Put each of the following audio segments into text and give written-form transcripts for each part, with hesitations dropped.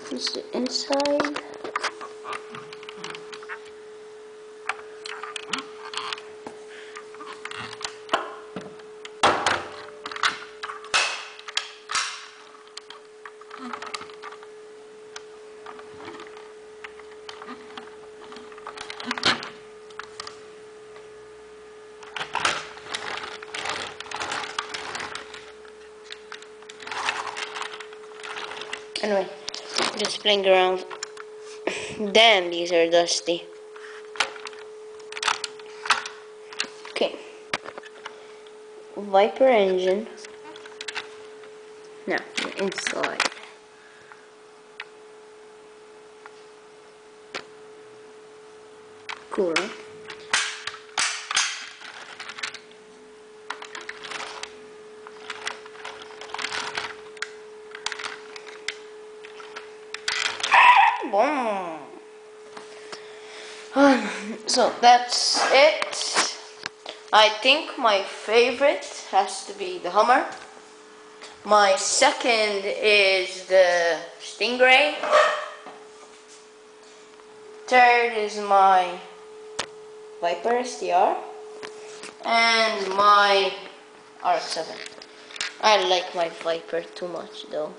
This is the inside. Anyway, just playing around. Damn, these are dusty. Okay. Viper engine. Now, the inside. Cool, right? Boom. So that's it. I think my favorite has to be the Hummer. My second is the Stingray. Third is my Viper STR. And my RX-7. I like my Viper too much though.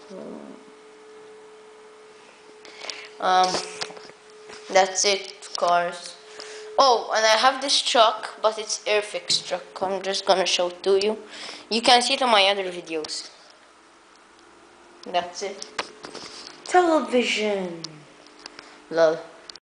That's it, cars. Oh, and I have this truck, but it's Airfix truck. I'm just gonna show it to you. You can see it on my other videos. That's it. Television. Lol.